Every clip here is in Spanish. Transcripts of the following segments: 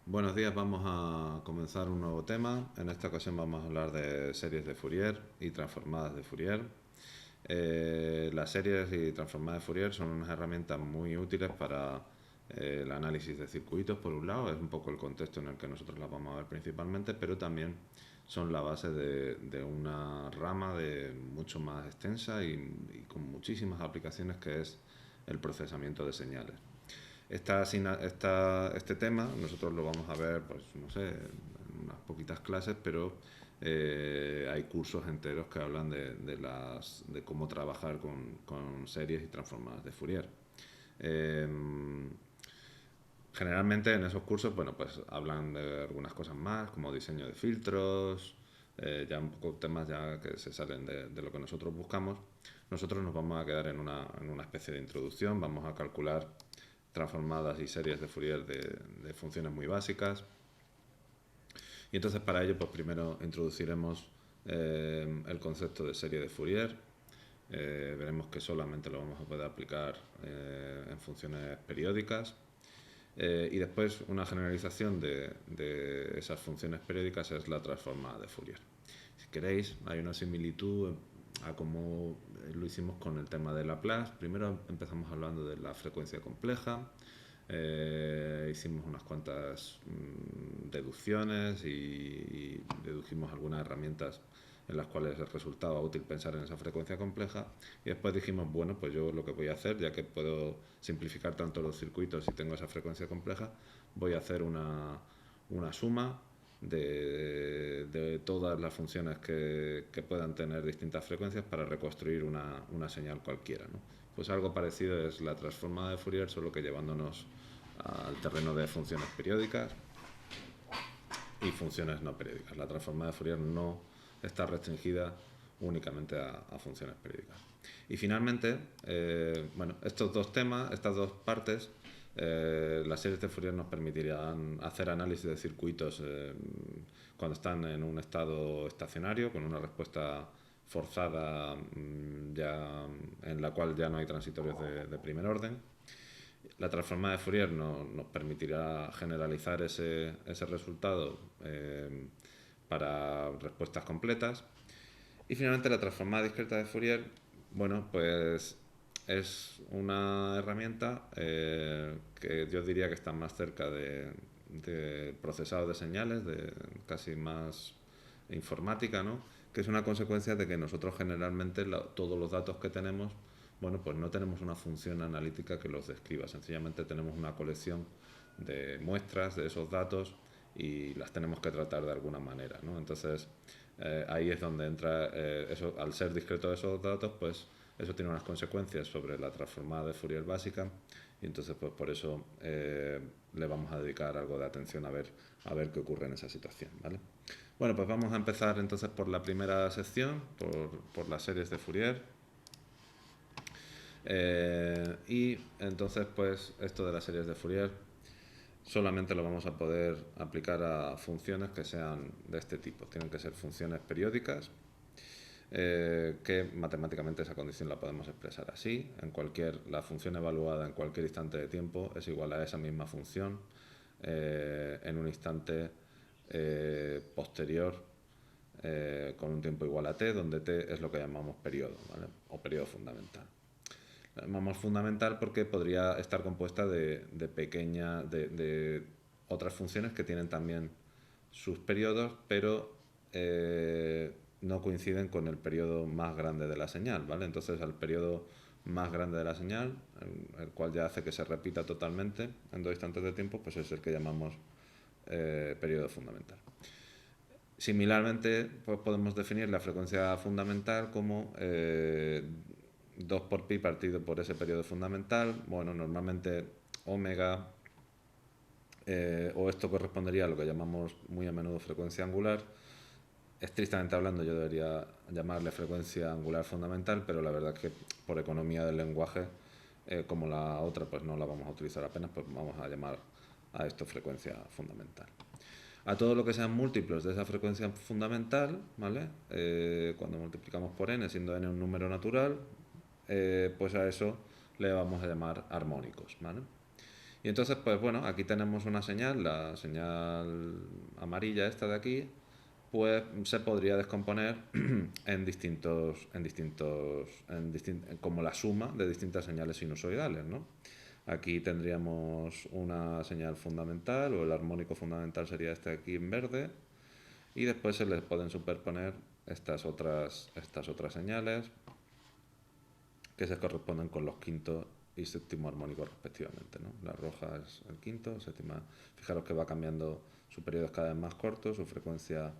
Buenos días, vamos a comenzar un nuevo tema. En esta ocasión vamos a hablar de series de Fourier y transformadas de Fourier. Las series y transformadas de Fourier son unas herramientas muy útiles para el análisis de circuitos, por un lado, es un poco el contexto en el que nosotros las vamos a ver principalmente, pero también son la base de una rama mucho más extensa y con muchísimas aplicaciones, que es el procesamiento de señales. Este tema nosotros lo vamos a ver, pues no sé, en unas poquitas clases, pero hay cursos enteros que hablan de cómo trabajar con series y transformadas de Fourier. Eh, Generalmente en esos cursos, bueno, pues hablan de algunas cosas más, como diseño de filtros, ya un poco temas ya que se salen de lo que nosotros buscamos. Nosotros nos vamos a quedar en una especie de introducción, vamos a calcular transformadas y series de Fourier de funciones muy básicas. Y entonces para ello, pues primero introduciremos el concepto de serie de Fourier. Veremos que solamente lo vamos a poder aplicar en funciones periódicas. Y después una generalización de esas funciones periódicas es la transformada de Fourier. Si queréis, hay una similitud a cómo lo hicimos con el tema de Laplace. Primero empezamos hablando de la frecuencia compleja, hicimos unas cuantas deducciones y dedujimos algunas herramientas en las cuales resultaba útil pensar en esa frecuencia compleja, y después dijimos, bueno, pues yo lo que voy a hacer, ya que puedo simplificar tanto los circuitos y tengo esa frecuencia compleja, voy a hacer una suma de todas las funciones que puedan tener distintas frecuencias para reconstruir una señal cualquiera, ¿no? Pues algo parecido es la transformada de Fourier, solo que llevándonos al terreno de funciones periódicas y funciones no periódicas. La transformada de Fourier no está restringida únicamente a funciones periódicas. Y finalmente, bueno, estos dos temas, estas dos partes, las series de Fourier nos permitirán hacer análisis de circuitos cuando están en un estado estacionario, con una respuesta forzada, ya, en la cual ya no hay transitorios de primer orden. La transformada de Fourier nos permitirá generalizar ese resultado para respuestas completas. Y finalmente la transformada discreta de Fourier, bueno, pues es una herramienta que yo diría que está más cerca de procesado de señales, de casi más informática, ¿no? Que es una consecuencia de que nosotros generalmente todos los datos que tenemos, bueno, pues no tenemos una función analítica que los describa, sencillamente tenemos una colección de muestras de esos datos y las tenemos que tratar de alguna manera, ¿no? Entonces, ahí es donde entra eso, al ser discreto de esos datos, pues eso tiene unas consecuencias sobre la transformada de Fourier básica, y entonces pues por eso le vamos a dedicar algo de atención a ver qué ocurre en esa situación, ¿vale? Bueno, pues vamos a empezar entonces por la primera sección, por las series de Fourier. Y entonces pues esto de las series de Fourier solamente lo vamos a poder aplicar a funciones que sean de este tipo. Tienen que ser funciones periódicas, que matemáticamente esa condición la podemos expresar así. La función evaluada en cualquier instante de tiempo es igual a esa misma función en un instante posterior, con un tiempo igual a t, donde t es lo que llamamos periodo, ¿vale? O periodo fundamental. La llamamos fundamental porque podría estar compuesta de otras funciones que tienen también sus periodos, pero no coinciden con el periodo más grande de la señal, ¿vale? Entonces, al periodo más grande de la señal, el cual ya hace que se repita totalmente en dos instantes de tiempo, pues es el que llamamos periodo fundamental. Similarmente, pues podemos definir la frecuencia fundamental como 2 por pi partido por ese periodo fundamental. Bueno, normalmente omega, o esto correspondería a lo que llamamos muy a menudo frecuencia angular. Estrictamente hablando, yo debería llamarle frecuencia angular fundamental, pero la verdad es que por economía del lenguaje, como la otra pues no la vamos a utilizar apenas, pues vamos a llamar a esto frecuencia fundamental. A todo lo que sean múltiplos de esa frecuencia fundamental, ¿vale? Cuando multiplicamos por n, siendo n un número natural, pues a eso le vamos a llamar armónicos, ¿vale? Y entonces, pues bueno, aquí tenemos una señal, la señal amarilla esta de aquí, pues se podría descomponer como la suma de distintas señales sinusoidales, ¿no? Aquí tendríamos una señal fundamental, o el armónico fundamental sería este aquí en verde, y después se les pueden superponer estas otras señales que se corresponden con los quinto y séptimo armónicos respectivamente, ¿no? La roja es el quinto, séptima. Fijaros que va cambiando, su periodo es cada vez más corto, su frecuencia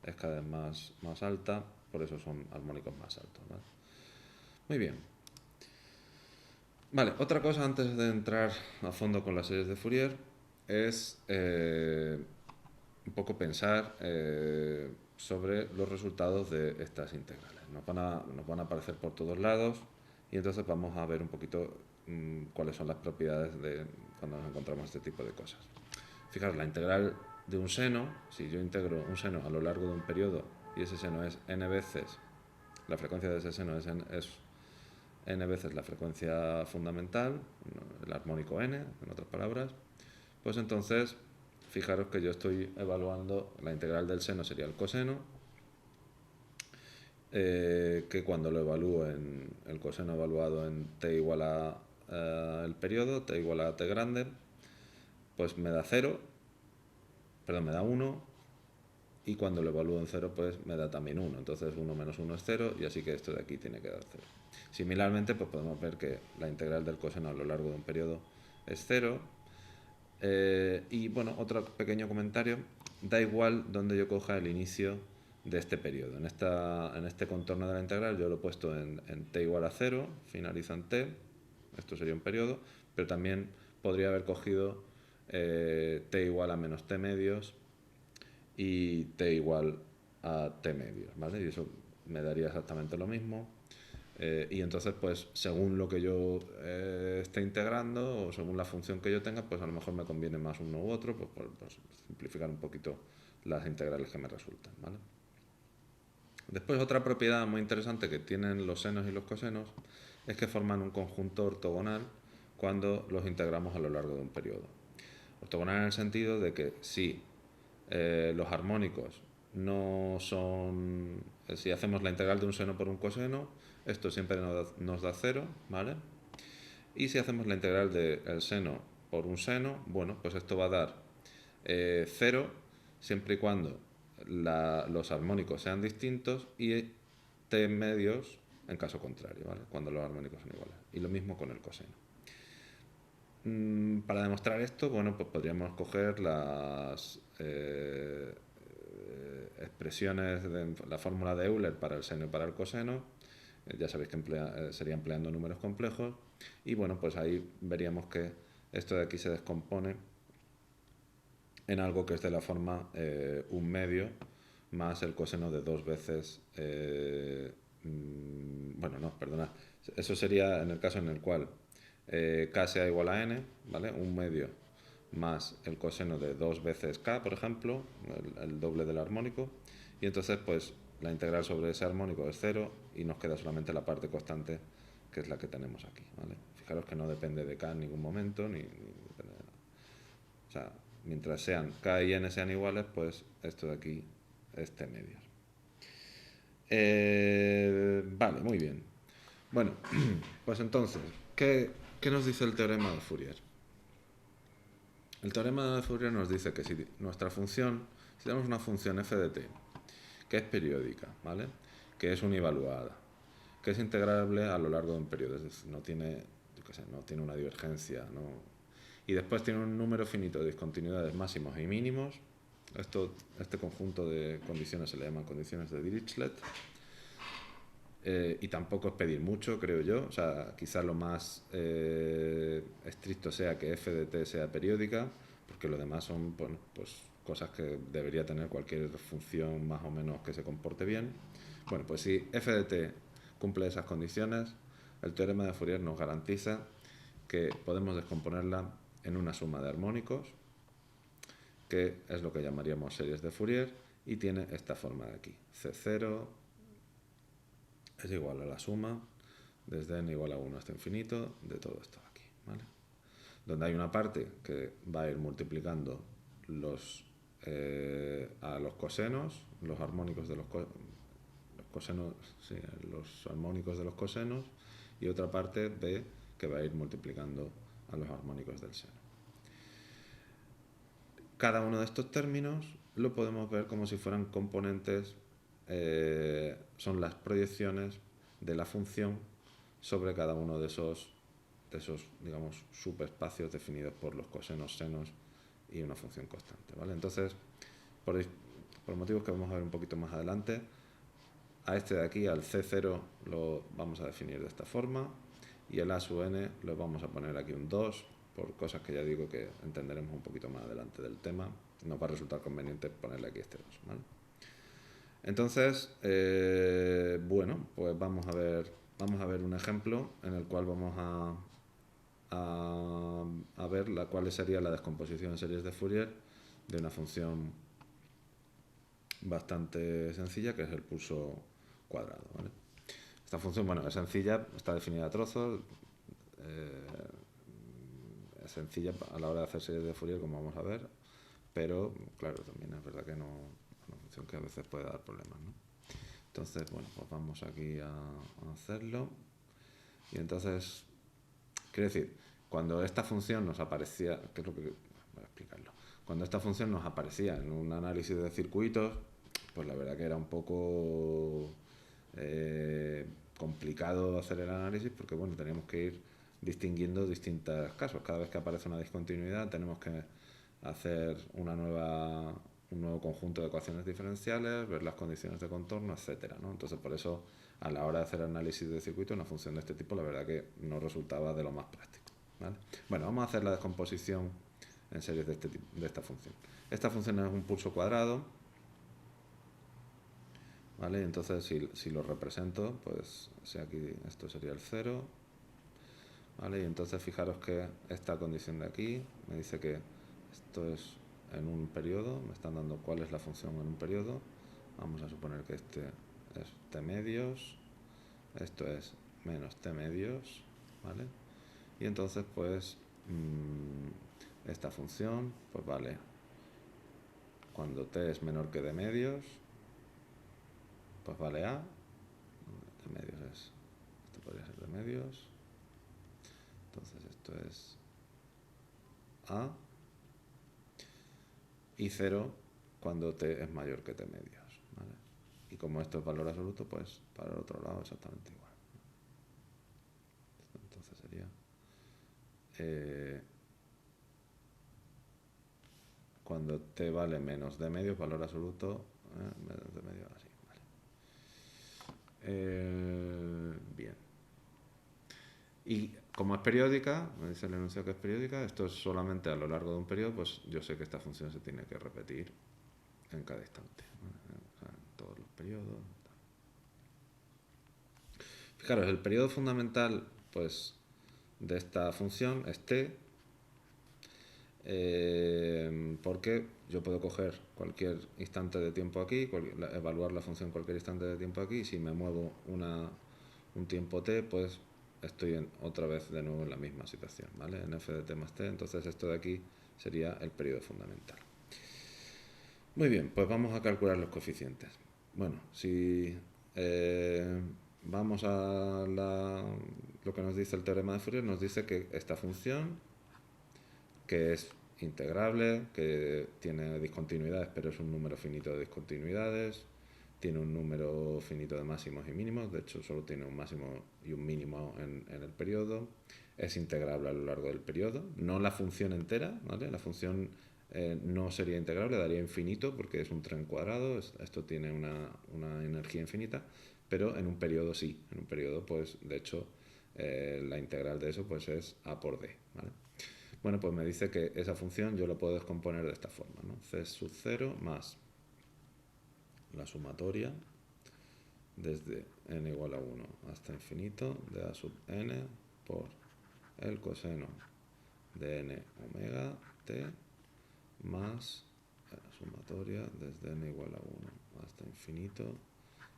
es cada vez más alta, por eso son armónicos más altos, ¿vale? Muy bien. Vale, otra cosa antes de entrar a fondo con las series de Fourier es un poco pensar sobre los resultados de estas integrales. Nos van a aparecer por todos lados y entonces vamos a ver un poquito cuáles son las propiedades de cuando nos encontramos este tipo de cosas. Fijaros, la integral de un seno, si yo integro un seno a lo largo de un periodo y ese seno es n veces, la frecuencia de ese seno es n veces la frecuencia fundamental, el armónico n, en otras palabras, pues entonces fijaros que yo estoy evaluando, la integral del seno sería el coseno, que cuando lo evalúo en el coseno evaluado en t igual a el periodo, t igual a t grande, pues me da 0, perdón, me da 1, y cuando lo evalúo en 0 pues me da también 1, entonces 1 menos 1 es 0 y así que esto de aquí tiene que dar 0. Similarmente pues podemos ver que la integral del coseno a lo largo de un periodo es 0, y bueno, otro pequeño comentario, da igual donde yo coja el inicio de este periodo. En este contorno de la integral yo lo he puesto en t igual a 0, finaliza en t, esto sería un periodo, pero también podría haber cogido t igual a menos t medios y t igual a t medios, ¿vale? Y eso me daría exactamente lo mismo. Y entonces, pues, según lo que yo esté integrando o según la función que yo tenga, pues a lo mejor me conviene más uno u otro, pues por simplificar un poquito las integrales que me resultan, ¿vale? Después, otra propiedad muy interesante que tienen los senos y los cosenos es que forman un conjunto ortogonal cuando los integramos a lo largo de un periodo. Ortogonal en el sentido de que si los armónicos no son... Si hacemos la integral de un seno por un coseno, esto siempre nos da 0, ¿vale? Y si hacemos la integral del seno por un seno, bueno, pues esto va a dar 0 siempre y cuando los armónicos sean distintos y t medios en caso contrario, ¿vale? Cuando los armónicos son iguales. Y lo mismo con el coseno. Para demostrar esto, bueno, pues podríamos coger las expresiones de la fórmula de Euler para el seno y para el coseno. Ya sabéis que sería empleando números complejos. Y bueno, pues ahí veríamos que esto de aquí se descompone en algo que es de la forma 1 medio más el coseno de 2 veces... bueno, no, perdonad. Eso sería en el caso en el cual k sea igual a n, ¿vale? 1 medio más el coseno de 2 veces k, por ejemplo, el doble del armónico, y entonces pues la integral sobre ese armónico es 0 y nos queda solamente la parte constante, que es la que tenemos aquí, ¿vale? Fijaros que no depende de k en ningún momento, ni depende de nada. O sea, mientras sean k y n sean iguales, pues esto de aquí es t medios. Vale, muy bien. Bueno, pues entonces, ¿qué nos dice el teorema de Fourier? El teorema de Fourier nos dice que si nuestra función, si tenemos una función f de t, que es periódica, ¿vale? Que es univaluada, que es integrable a lo largo de un periodo, es decir, no tiene, yo qué sé, no tiene una divergencia, ¿no? Y después tiene un número finito de discontinuidades máximos y mínimos. Este conjunto de condiciones se le llaman condiciones de Dirichlet. Y tampoco es pedir mucho, creo yo. O sea, quizás lo más estricto sea que f de t sea periódica, porque lo demás son, bueno, pues cosas que debería tener cualquier función más o menos que se comporte bien. Bueno, pues si f de t cumple esas condiciones, el teorema de Fourier nos garantiza que podemos descomponerla en una suma de armónicos, que es lo que llamaríamos series de Fourier, y tiene esta forma de aquí. C0 es igual a la suma desde n igual a 1 hasta infinito de todo esto aquí, ¿vale? donde hay una parte que va a ir multiplicando a los cosenos, los armónicos de los cosenos, sí, los armónicos de los cosenos, y otra parte B que va a ir multiplicando a los armónicos del seno. Cada uno de estos términos lo podemos ver como si fueran componentes, son las proyecciones de la función sobre cada uno de esos digamos, subespacios definidos por los cosenos, senos y una función constante, ¿vale? Entonces, por motivos que vamos a ver un poquito más adelante, a este de aquí, al C0, lo vamos a definir de esta forma, y el A sub n lo vamos a poner aquí un 2, por cosas que ya digo que entenderemos un poquito más adelante del tema. Nos va a resultar conveniente ponerle aquí este 2, ¿vale? Entonces, bueno, pues vamos a ver un ejemplo en el cual vamos a ver cuál sería la descomposición en series de Fourier de una función bastante sencilla, que es el pulso cuadrado, ¿vale? Esta función, bueno, es sencilla, está definida a trozos, es sencilla a la hora de hacer series de Fourier, como vamos a ver, pero claro, también es verdad que no es una función que a veces puede dar problemas, ¿no? Entonces, bueno, pues vamos aquí a hacerlo. Y entonces, quiero decir, cuando esta función nos aparecía, ¿qué es lo que voy a explicarlo? Cuando esta función nos aparecía en un análisis de circuitos, pues la verdad que era un poco complicado hacer el análisis, porque bueno, teníamos que ir distinguiendo distintos casos. Cada vez que aparece una discontinuidad tenemos que hacer un nuevo conjunto de ecuaciones diferenciales, ver las condiciones de contorno, etcétera, ¿no? Entonces, por eso, a la hora de hacer análisis de circuito, una función de este tipo, la verdad que no resultaba de lo más práctico, ¿vale? Bueno, vamos a hacer la descomposición en series de esta función. Esta función es un pulso cuadrado, ¿vale? Entonces, si lo represento, pues si aquí esto sería el 0, ¿vale? Y entonces fijaros que esta condición de aquí me dice que esto es en un periodo, me están dando cuál es la función en un periodo. Vamos a suponer que este es t medios, esto es menos t medios, ¿vale? Y entonces pues esta función pues vale cuando t es menor que d medios, pues vale a, d medios esto podría ser d medios, entonces esto es a, y 0 cuando t es mayor que t medios, ¿vale? Y como esto es valor absoluto, pues para el otro lado exactamente igual. Entonces sería cuando t vale menos d medios, valor absoluto, menos d medios, así, vale. Bien. Y como es periódica, me dice el enunciado que es periódica, esto es solamente a lo largo de un periodo, pues yo sé que esta función se tiene que repetir en cada instante, o sea, en todos los periodos. Fijaros, el periodo fundamental pues, de esta función es t, porque yo puedo coger cualquier instante de tiempo aquí, evaluar la función cualquier instante de tiempo aquí, y si me muevo un tiempo t, pues estoy otra vez de nuevo en la misma situación, ¿vale? En f de t más t, entonces esto de aquí sería el periodo fundamental. Muy bien, pues vamos a calcular los coeficientes. Bueno, si vamos a lo que nos dice el teorema de Fourier, nos dice que esta función, que es integrable, que tiene discontinuidades, pero es un número finito de discontinuidades, tiene un número finito de máximos y mínimos, de hecho solo tiene un máximo y un mínimo en el periodo, es integrable a lo largo del periodo, no la función entera, ¿vale? La función no sería integrable, daría infinito porque es un tren cuadrado, esto tiene una energía infinita, pero en un periodo sí, en un periodo pues de hecho la integral de eso pues es a por d, ¿vale? Bueno, pues me dice que esa función yo la puedo descomponer de esta forma, ¿no? C sub 0 más la sumatoria desde n igual a 1 hasta infinito de a sub n por el coseno de n omega t más la sumatoria desde n igual a 1 hasta infinito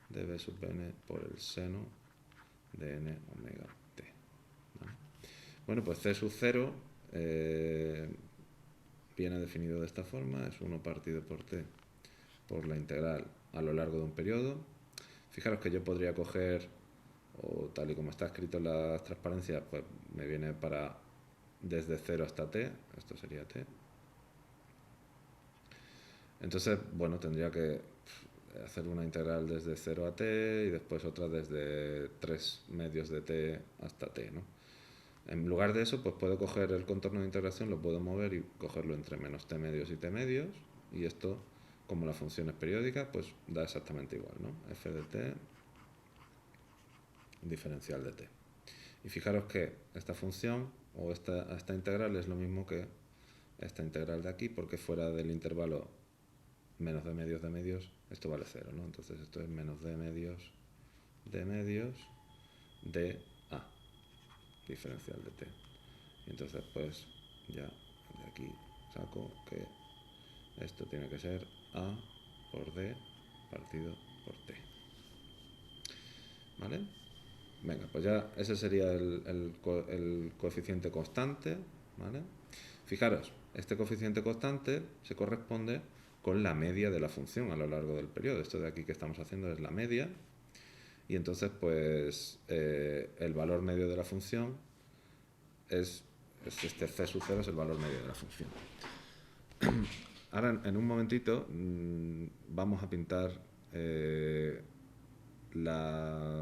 de b sub n por el seno de n omega t, ¿vale? Bueno, pues c sub 0 viene definido de esta forma, es 1 partido por t por la integral a lo largo de un periodo. Fijaros que yo podría coger, o tal y como está escrito en las transparencias, pues me viene para desde 0 hasta t, esto sería t. Entonces, bueno, tendría que hacer una integral desde 0 a t y después otra desde 3 medios de t hasta t, ¿no? En lugar de eso, pues puedo coger el contorno de integración, lo puedo mover y cogerlo entre menos t medios y t medios, y esto, como la función es periódica, pues da exactamente igual, ¿no? F de t diferencial de t. Y fijaros que esta función o esta integral es lo mismo que esta integral de aquí, porque fuera del intervalo menos d medios de medios, esto vale 0, ¿no? Entonces esto es menos d medios de a diferencial de t. Y entonces pues ya de aquí saco que esto tiene que ser a por d partido por t. ¿Vale? Venga, pues ya ese sería el coeficiente constante, ¿vale? Fijaros, este coeficiente constante se corresponde con la media de la función a lo largo del periodo. Esto de aquí que estamos haciendo es la media, y entonces pues el valor medio de la función es este c sub 0 es el valor medio de la función. Ahora en un momentito vamos a pintar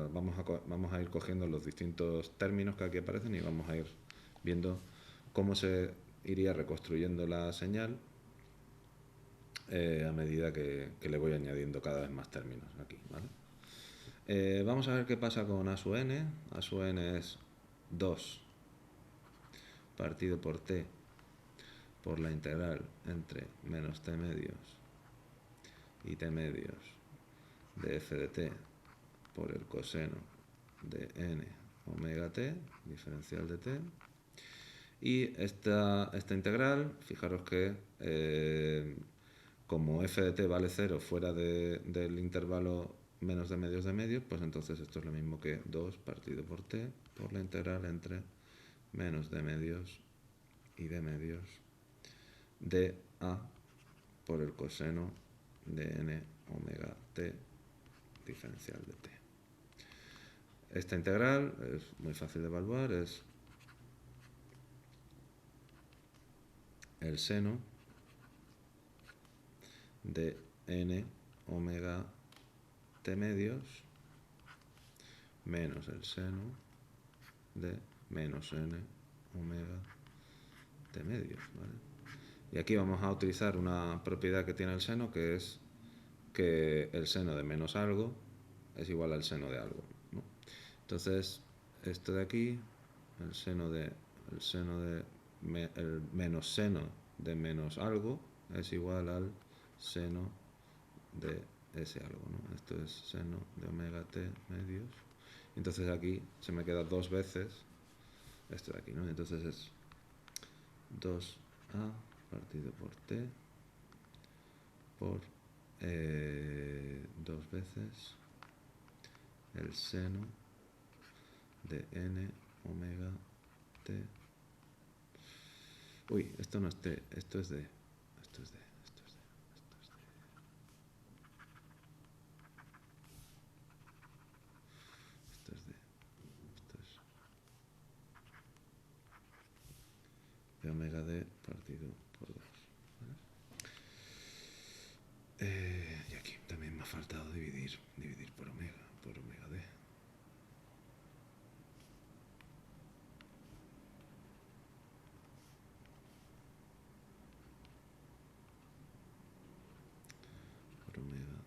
vamos a ir cogiendo los distintos términos que aquí aparecen y vamos a ir viendo cómo se iría reconstruyendo la señal a medida que le voy añadiendo cada vez más términos aquí, ¿vale? Vamos a ver qué pasa con a sub n. A sub n es 2 partido por t por la integral entre menos t medios y t medios de f de t por el coseno de n omega t, diferencial de t. Y esta integral, fijaros que como f de t vale 0 fuera del intervalo menos de medios, pues entonces esto es lo mismo que 2 partido por t por la integral entre menos de medios y de medios de a por el coseno de n omega t diferencial de t. Esta integral es muy fácil de evaluar, es el seno de n omega t medios menos el seno de menos n omega t medios, ¿vale? Y aquí vamos a utilizar una propiedad que tiene el seno, que es que el seno de menos algo es igual al seno de algo, ¿no? Entonces, esto de aquí, el menos seno de menos algo es igual al seno de ese algo, ¿no? Esto es seno de omega t medios. Entonces aquí se me queda 2 veces esto de aquí, ¿no? Entonces es 2a partido por t por 2 veces el seno de n omega t. Uy, esto no es t, esto es d. Esto es d. De omega d partido por 2. ¿Vale? Y aquí también me ha faltado dividir por omega d. Por omega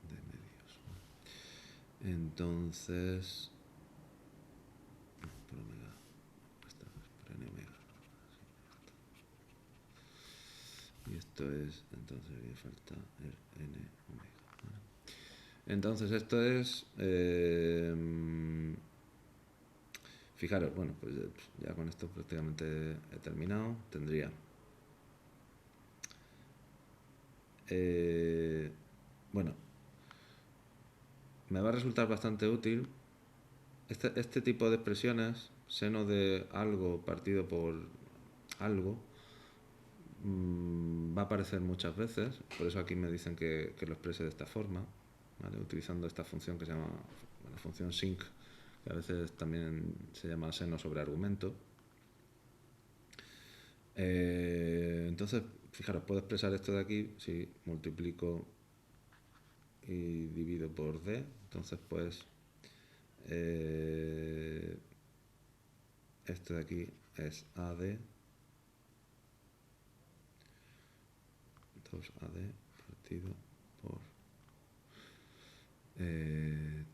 d medios. ¿Vale? Entonces... por omega... por n omega. Y esto es, entonces me falta el n omega. ¿Vale? Entonces esto es, fijaros, bueno, pues ya con esto prácticamente he terminado. Tendría, bueno, me va a resultar bastante útil este tipo de expresiones, seno de algo partido por algo, va a aparecer muchas veces, por eso aquí me dicen que lo exprese de esta forma, ¿vale? Utilizando esta función que se llama la función sinc, que a veces también se llama seno sobre argumento. Entonces, fijaros, puedo expresar esto de aquí si multiplico y divido por d, entonces pues esto de aquí es AD, 2AD partido por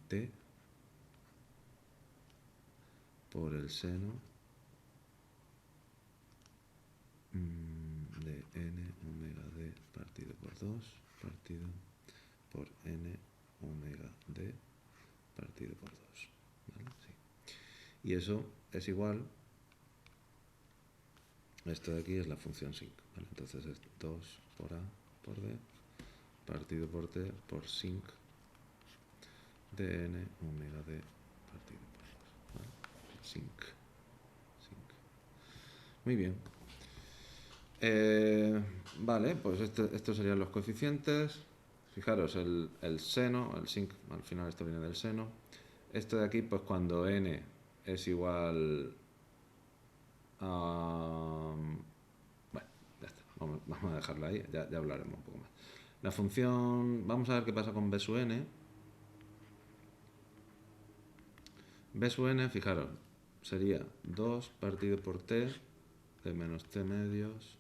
T por el seno de n omega d partido por 2 partido por n omega d partido por 2. ¿Vale? Sí. Y eso es igual, esto de aquí es la función sinc, ¿vale? Entonces es 2 por a por d partido por t por sinc de n omega d partido por 2. ¿Vale? Sinc. Muy bien. Vale, pues estos serían los coeficientes. Fijaros, el seno, el sinc, al final esto viene del seno. Esto de aquí, pues cuando n es igual a... Bueno, ya está. Vamos a dejarla ahí, ya hablaremos un poco más. La función... Vamos a ver qué pasa con b sub n. B sub n, fijaros, sería 2 partido por t de menos t medios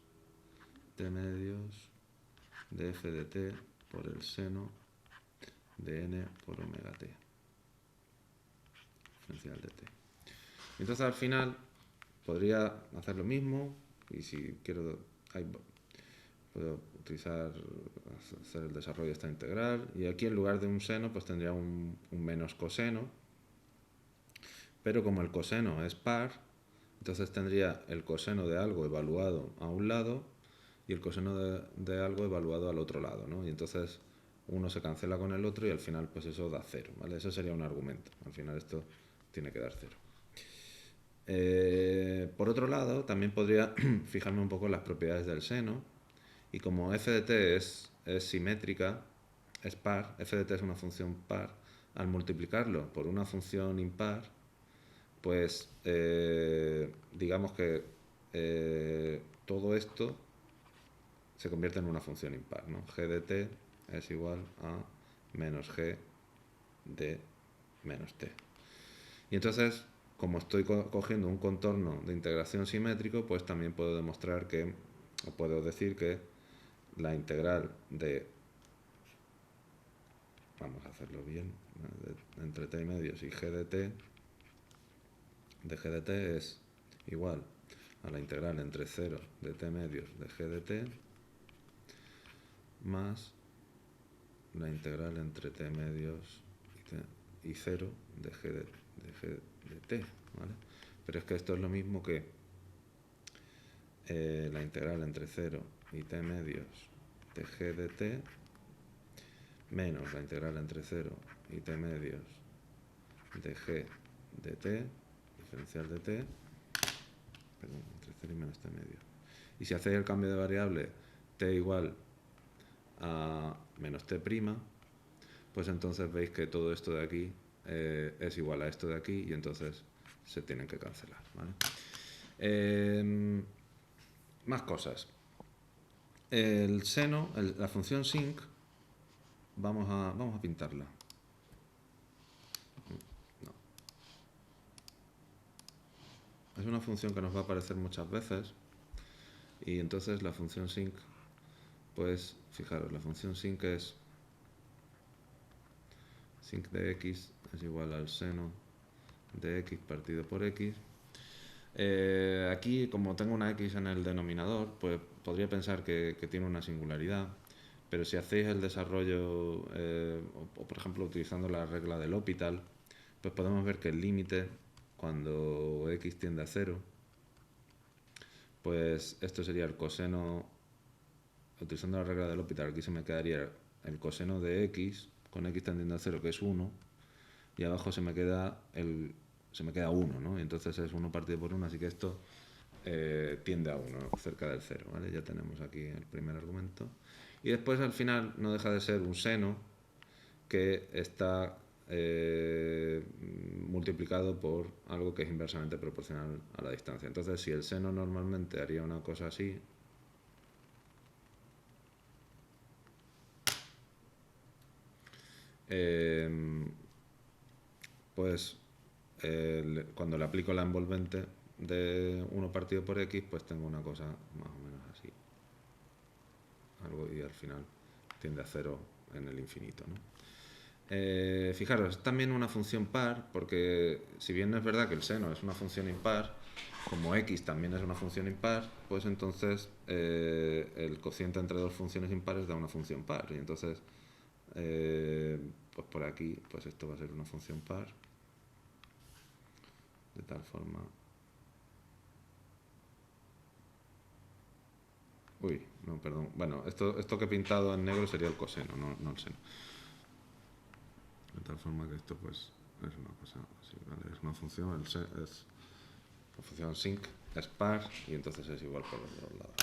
de f de t por el seno de n por omega t, diferencial de t. Entonces al final podría hacer lo mismo y si quiero puedo utilizar, hacer el desarrollo de esta integral y aquí en lugar de un seno pues tendría un menos coseno, pero como el coseno es par, entonces tendría el coseno de algo evaluado a un lado y el coseno de algo evaluado al otro lado, ¿no? Y entonces uno se cancela con el otro y al final pues eso da cero, ¿vale? Eso sería un argumento. Al final esto tiene que dar cero. Por otro lado, también podría fijarme un poco en las propiedades del seno y como f de t es simétrica, es par, f de t es una función par, al multiplicarlo por una función impar, pues digamos que todo esto se convierte en una función impar, ¿no? G de t es igual a menos g de menos t. Y entonces, como estoy cogiendo un contorno de integración simétrico, pues también puedo demostrar que, o puedo decir que la integral de, vamos a hacerlo bien, entre t medios y g de t, de g de t es igual a la integral entre 0 de t medios de g de t más la integral entre t medios y 0 de g de t, ¿vale? Pero es que esto es lo mismo que la integral entre 0 y t medios de g de t menos la integral entre 0 y t medios de g de t, diferencial de t, perdón, entre 0 y menos t medios. Y si hacéis el cambio de variable t igual a menos t', pues entonces veis que todo esto de aquí es igual a esto de aquí y entonces se tienen que cancelar, ¿vale? Más cosas. El seno, la función sinc, vamos a pintarla. No. Es una función que nos va a aparecer muchas veces y entonces la función sinc, pues fijaros, la función sinc es sinc de x es igual al seno de x partido por x. Aquí, como tengo una x en el denominador, pues podría pensar que tiene una singularidad, pero si hacéis el desarrollo, o por ejemplo utilizando la regla del L'Hopital, pues podemos ver que el límite, cuando x tiende a 0, pues esto sería el coseno, utilizando la regla del L'Hopital, aquí se me quedaría el coseno de x, con x tendiendo a 0, que es 1, y abajo se me queda 1, ¿no? Y entonces es 1 partido por 1, así que esto tiende a 1, cerca del 0, ¿vale? Ya tenemos aquí el primer argumento. Y después al final no deja de ser un seno que está multiplicado por algo que es inversamente proporcional a la distancia. Entonces, si el seno normalmente haría una cosa así, pues cuando le aplico la envolvente de 1 partido por x, pues tengo una cosa más o menos así. Algo, y al final tiende a 0 en el infinito, ¿no? Fijaros, es también una función par, porque si bien no es verdad que el seno es una función impar, como x también es una función impar, pues entonces el cociente entre dos funciones impares da una función par. Y entonces, pues por aquí, pues esto va a ser una función par, de tal forma... Uy, no, perdón. Bueno, esto que he pintado en negro sería el coseno, no el seno. De tal forma que esto pues es una cosa así, ¿vale? Es una función, es la función sinc, es par, y entonces es igual por los dos lados.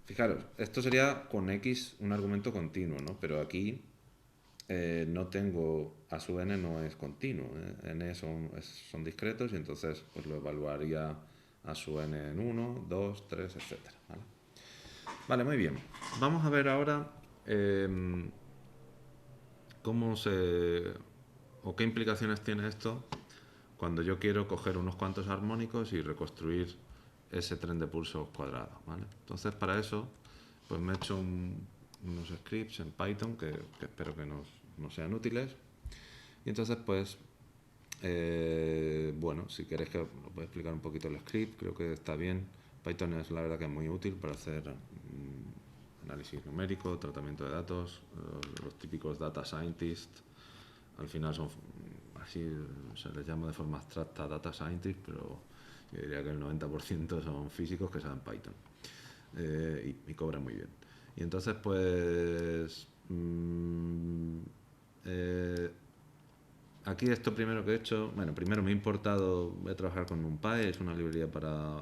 Fijaros, esto sería con x un argumento continuo, ¿no? Pero aquí no tengo, a sub n no es continuo, ¿eh? N son discretos y entonces pues lo evaluaría a sub n en 1, 2, 3, etc. ¿Vale? Vale, muy bien. Vamos a ver ahora cómo se... o qué implicaciones tiene esto cuando yo quiero coger unos cuantos armónicos y reconstruir ese tren de pulsos cuadrado, ¿vale? Entonces, para eso, pues me he hecho unos scripts en Python que espero que nos sean útiles. Y entonces, pues, bueno, si queréis que os voy a explicar un poquito el script, creo que está bien. Python es la verdad que es muy útil para hacer análisis numérico, tratamiento de datos, los típicos data scientists. Al final son así, se les llama de forma abstracta data scientists, pero yo diría que el 90% son físicos que saben Python y cobran muy bien. Y entonces, pues aquí esto primero que he hecho, bueno, primero me he importado, voy a trabajar con NumPy, es una librería para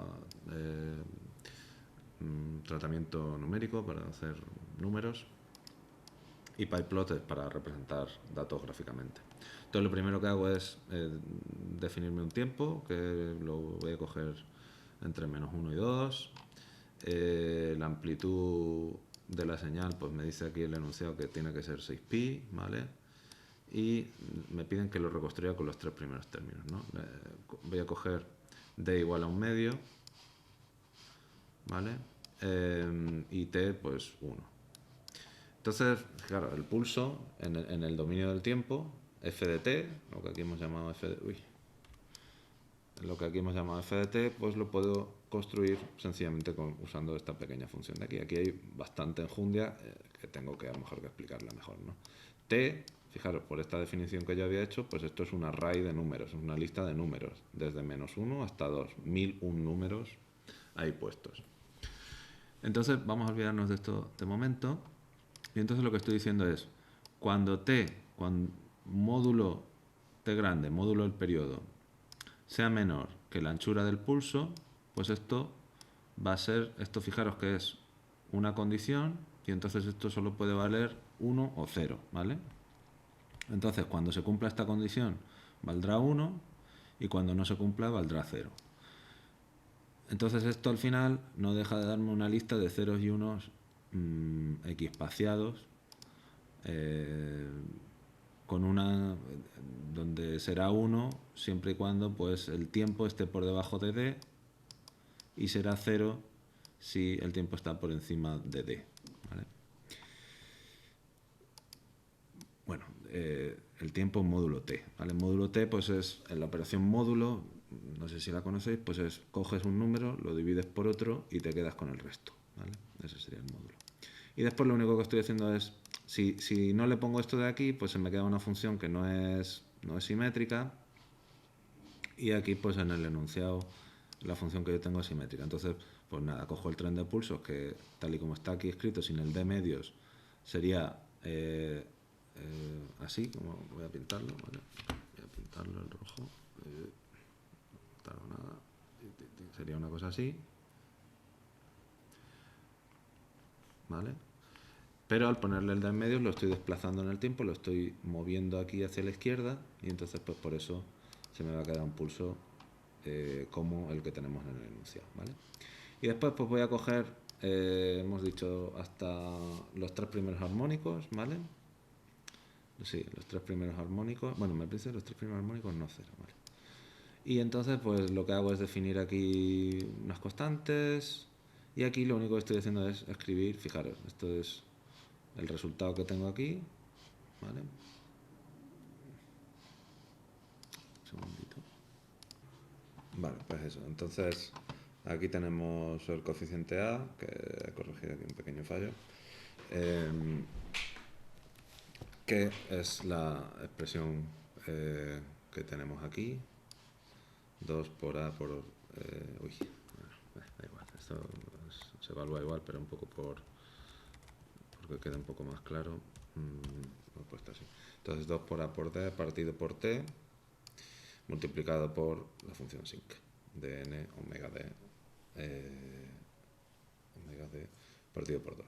tratamiento numérico, para hacer números, y PyPlot es para representar datos gráficamente. Entonces lo primero que hago es definirme un tiempo, que lo voy a coger entre -1 y 2. La amplitud de la señal, pues me dice aquí el enunciado que tiene que ser 6pi, ¿vale? Y me piden que lo reconstruya con los 3 primeros términos, ¿no? Voy a coger d igual a 1/2, ¿vale? Y t, pues 1. Entonces, claro, el pulso en el dominio del tiempo, f de t, lo que aquí hemos llamado f de t, pues lo puedo construir sencillamente usando esta pequeña función de aquí. Aquí hay bastante enjundia que tengo que a lo mejor que explicarla mejor, ¿no? T, fijaros, por esta definición que yo había hecho, pues esto es un array de números, es una lista de números, desde -1 hasta 2, 1001 números ahí puestos. Entonces, vamos a olvidarnos de esto de momento. Y entonces lo que estoy diciendo es, cuando módulo t grande, módulo del periodo, sea menor que la anchura del pulso, pues esto va a ser, esto fijaros que es una condición, y entonces esto solo puede valer 1 o 0, ¿vale? Entonces, cuando se cumpla esta condición, valdrá 1, y cuando no se cumpla, valdrá 0. Entonces esto al final no deja de darme una lista de ceros y unos equiespaciados, con una donde será 1 siempre y cuando pues el tiempo esté por debajo de d, y será 0 si el tiempo está por encima de d, ¿vale? Bueno, el tiempo en módulo t, ¿vale? Módulo t pues es en la operación módulo, no sé si la conocéis, pues es coges un número, lo divides por otro y te quedas con el resto, ¿vale? Ese sería el módulo. Y después lo único que estoy haciendo es, si no le pongo esto de aquí, pues se me queda una función que no es simétrica, y aquí pues en el enunciado la función que yo tengo es simétrica. Entonces, pues nada, cojo el tren de pulsos que tal y como está aquí escrito, sin el d medios, sería así, como voy a pintarlo, ¿vale? Voy a pintarlo en rojo. No tardo nada. sería una cosa así, ¿vale? Pero al ponerle el de en medio lo estoy desplazando en el tiempo, lo estoy moviendo aquí hacia la izquierda y entonces pues por eso se me va a quedar un pulso como el que tenemos en el enunciado, ¿vale? Y después pues voy a coger, hemos dicho hasta los 3 primeros armónicos, ¿vale? Sí, los 3 primeros armónicos, bueno, me parece los 3 primeros armónicos no cero, ¿vale? Y entonces pues lo que hago es definir aquí unas constantes y aquí lo único que estoy haciendo es escribir, fijaros, esto es el resultado que tengo aquí, ¿vale? Un segundito. Vale, pues eso. Entonces, aquí tenemos el coeficiente A, que he corregido aquí un pequeño fallo, que es la expresión que tenemos aquí. 2 por A por... uy, da igual, esto se evalúa igual, pero un poco porque quede un poco más claro. Lo he puesto así. Entonces 2 por A por D partido por T multiplicado por la función sinc de n omega d partido por 2.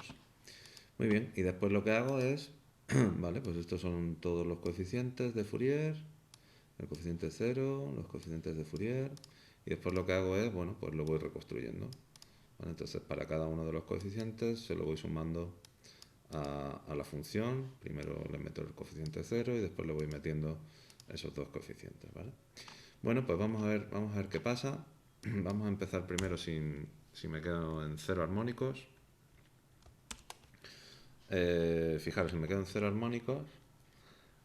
Muy bien, y después lo que hago es, vale, pues estos son todos los coeficientes de Fourier, el coeficiente 0, los coeficientes de Fourier, y después lo que hago es, bueno, pues lo voy reconstruyendo. ¿Vale? Entonces para cada uno de los coeficientes se lo voy sumando a la función, primero le meto el coeficiente 0 y después le voy metiendo esos dos coeficientes, ¿vale? Bueno, pues vamos a ver qué pasa. Vamos a empezar primero si me quedo en 0 armónicos. Fijaros, si me quedo en 0 armónicos,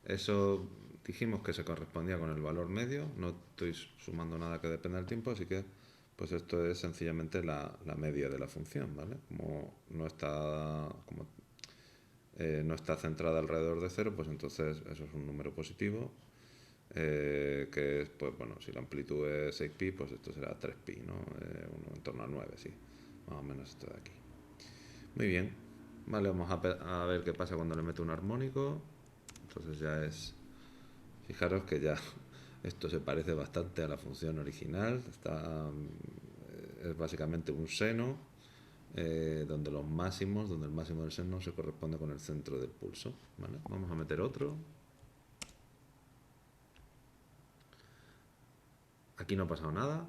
eso dijimos que se correspondía con el valor medio, no estoy sumando nada que dependa del tiempo, así que pues esto es sencillamente la media de la función, ¿vale? Como no está, no está centrada alrededor de 0, pues entonces eso es un número positivo, que es, pues bueno, si la amplitud es 6pi, pues esto será 3pi, ¿no? Uno en torno a 9, sí, más o menos esto de aquí. Muy bien, vale, vamos a ver qué pasa cuando le meto un armónico. Entonces ya es, fijaros que ya esto se parece bastante a la función original, es básicamente un seno, donde el máximo del seno se corresponde con el centro del pulso, ¿vale? Vamos a meter otro. Aquí no ha pasado nada,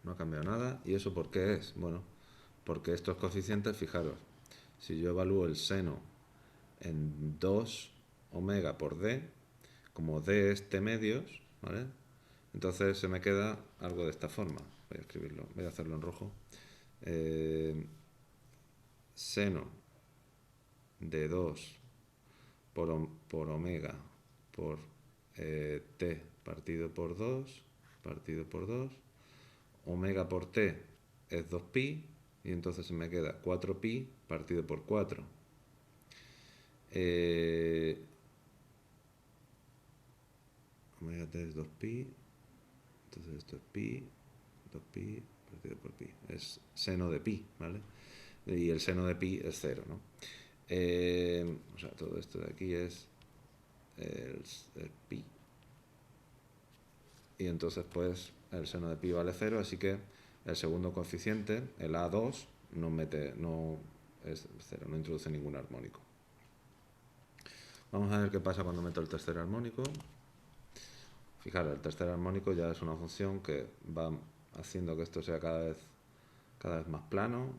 no ha cambiado nada. ¿Y eso por qué es? Bueno, porque estos coeficientes, fijaros, si yo evalúo el seno en 2 omega por d, como d es t medios, ¿vale? Entonces se me queda algo de esta forma. Voy a escribirlo, voy a hacerlo en rojo. Seno de 2 por omega por t partido por 2 omega por t es 2pi y entonces se me queda 4pi partido por 4. Omega t es 2pi, entonces esto es pi, 2pi partido por pi, es seno de pi, ¿vale? Y el seno de pi es 0, ¿no? O sea, todo esto de aquí es el pi. Y entonces pues el seno de pi vale 0, así que el segundo coeficiente, el A2, no es 0, no introduce ningún armónico. Vamos a ver qué pasa cuando meto el tercer armónico. Fijaros, el tercer armónico ya es una función que va haciendo que esto sea cada vez más plano.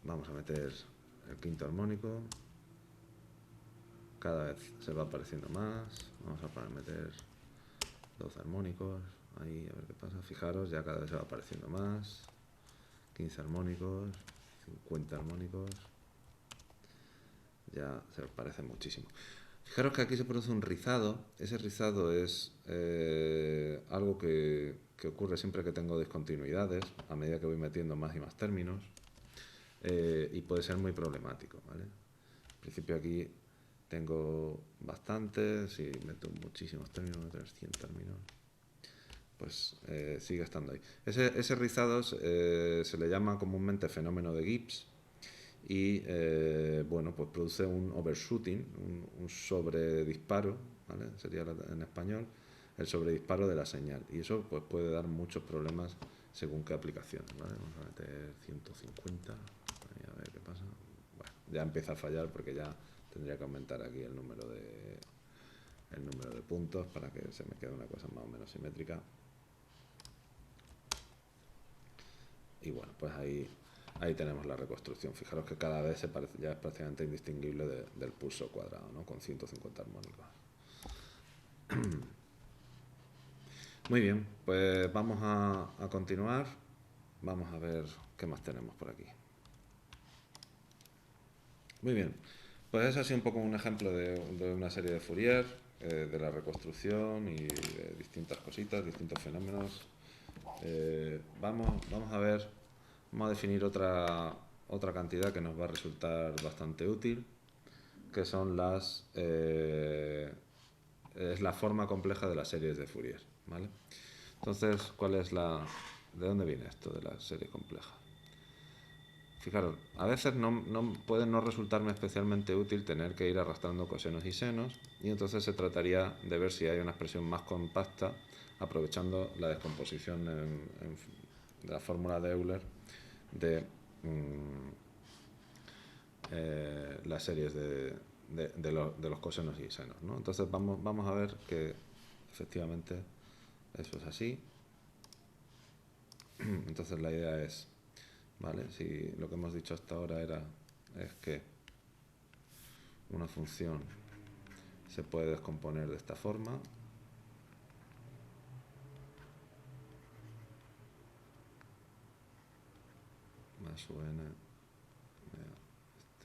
Vamos a meter el quinto armónico. Cada vez se va apareciendo más. Vamos a meter 12 armónicos. Ahí, a ver qué pasa. Fijaros, ya cada vez se va apareciendo más. 15 armónicos, 50 armónicos. Ya se parece muchísimo. Fijaros que aquí se produce un rizado. Ese rizado es algo que ocurre siempre que tengo discontinuidades, a medida que voy metiendo más y más términos, y puede ser muy problemático, ¿vale? Al principio aquí tengo bastantes, si meto muchísimos términos, voy a tener 100 términos, pues sigue estando ahí. Ese rizado se le llama comúnmente fenómeno de Gibbs, y bueno, pues produce un overshooting, un sobredisparo, ¿vale? Sería en español, el sobredisparo de la señal. Y eso pues, puede dar muchos problemas según qué aplicaciones, ¿vale? Vamos a meter 150, a ver qué pasa. Bueno, ya empieza a fallar porque ya tendría que aumentar aquí el número de puntos para que se me quede una cosa más o menos simétrica. Y bueno, pues ahí tenemos la reconstrucción. Fijaros que cada vez se parece, ya es prácticamente indistinguible del pulso cuadrado, ¿no? Con 150 armónicos. Muy bien, pues vamos a continuar. Vamos a ver qué más tenemos por aquí. Muy bien, pues es así un poco un ejemplo de una serie de Fourier, de la reconstrucción y de distintas cositas, distintos fenómenos. Vamos a ver, vamos a definir otra cantidad que nos va a resultar bastante útil, que son es la forma compleja de las series de Fourier, ¿vale? Entonces, ¿de dónde viene esto de la serie compleja? Fijaros, a veces puede no resultarme especialmente útil tener que ir arrastrando cosenos y senos, y entonces se trataría de ver si hay una expresión más compacta, aprovechando la descomposición de la fórmula de Euler de las series de los cosenos y senos, ¿no? Entonces vamos a ver que efectivamente eso es así. Entonces la idea es, ¿vale? Si lo que hemos dicho hasta ahora es que una función se puede descomponer de esta forma. Más u n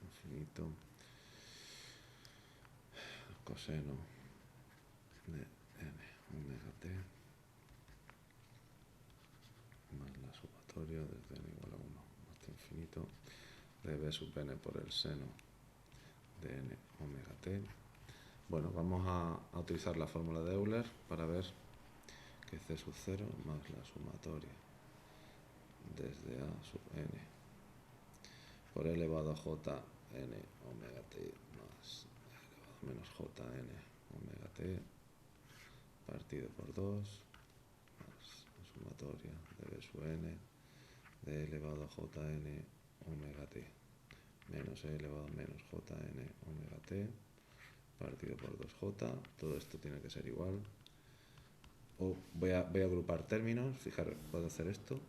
infinito coseno de n omega t más la sumatoria desde n igual a 1 hasta infinito de b sub n por el seno de n omega t. Bueno, vamos a utilizar la fórmula de Euler para ver que c sub 0 más la sumatoria desde a sub n por e elevado a j n omega t más e elevado a menos j n omega t partido por 2 más la sumatoria de b sub n de e elevado a j n omega t menos e elevado a menos j n omega t partido por 2j. Todo esto tiene que ser igual. Voy a agrupar términos. Fijaros, puedo hacer esto.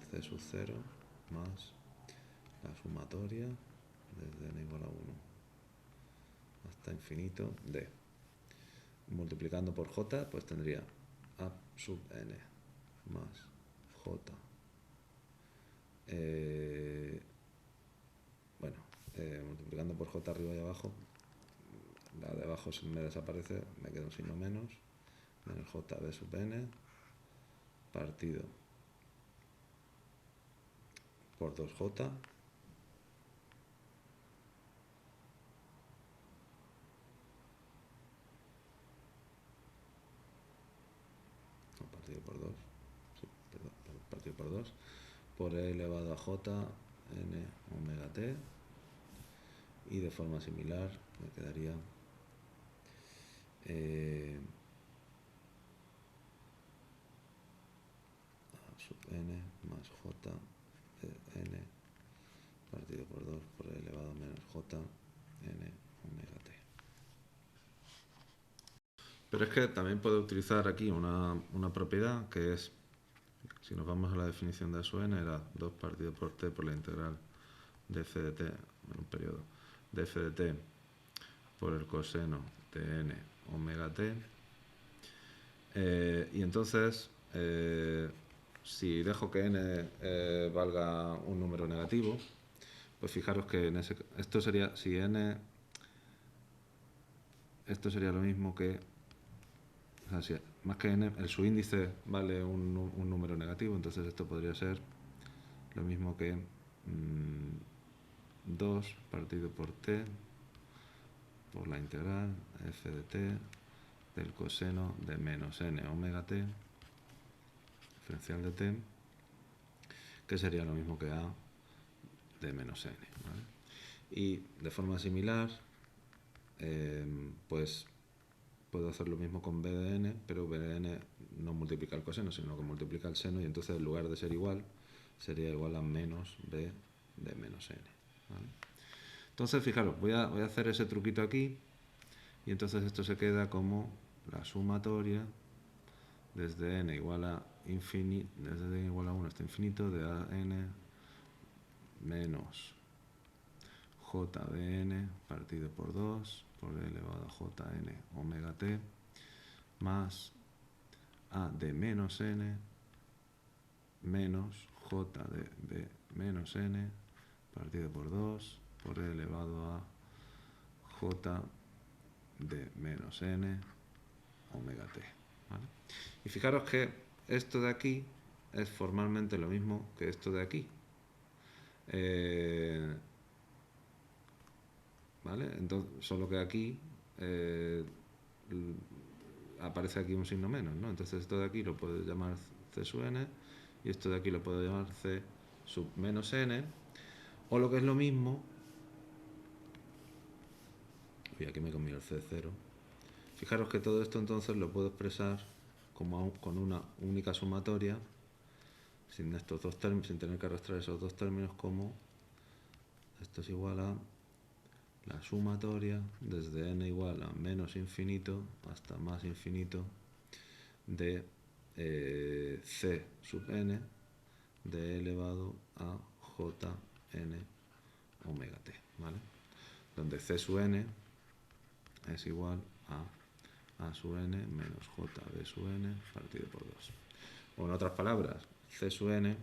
C sub 0 más la sumatoria desde n igual a 1 hasta infinito de, multiplicando por j, pues tendría a sub n más j. Multiplicando por j arriba y abajo, la de abajo me desaparece, me queda un signo menos j b sub n partido por 2j partido por 2, sí, perdón, partido por 2 por e elevado a j n omega t, y de forma similar me quedaría a sub n más j de n partido por 2 por e elevado a menos j n omega t. Pero es que también puedo utilizar aquí una propiedad que es, si nos vamos a la definición de a sub n, era 2 partido por t por la integral de f de t en un periodo de f de t por el coseno de n omega t. Y entonces, si dejo que n valga un número negativo, pues fijaros que esto sería, si n, esto sería lo mismo que, o sea, más que n, el subíndice vale un número negativo, entonces esto podría ser lo mismo que 2 partido por t por la integral f de t del coseno de menos n omega t diferencial de t, que sería lo mismo que a de menos n, ¿vale? Y de forma similar, pues puedo hacer lo mismo con b de n, pero b de n no multiplica el coseno, sino que multiplica el seno, y entonces en lugar de ser igual, sería igual a menos b de menos n. ¿Vale? Entonces, fijaros, voy a hacer ese truquito aquí, y entonces esto se queda como la sumatoria desde n igual a infinito, desde n igual a 1 hasta infinito de a n menos j de n partido por 2 por e elevado a jn omega t más a de menos n menos j de b menos n partido por 2 por e elevado a j de menos n omega t. ¿Vale? Y fijaros que esto de aquí es formalmente lo mismo que esto de aquí. ¿Vale? Entonces, solo que aquí aparece aquí un signo menos, ¿no? Entonces esto de aquí lo puedo llamar c sub n y esto de aquí lo puedo llamar c sub menos n, o lo que es lo mismo, y aquí me he comido el c0. Fijaros que todo esto entonces lo puedo expresar como con una única sumatoria, sin estos dos términos, sin tener que arrastrar esos dos términos, como esto es igual a la sumatoria desde n igual a menos infinito hasta más infinito de c sub n de elevado a jn omega t, ¿vale? Donde c sub n es igual a sub n menos j de sub n partido por 2. O en otras palabras, c sub n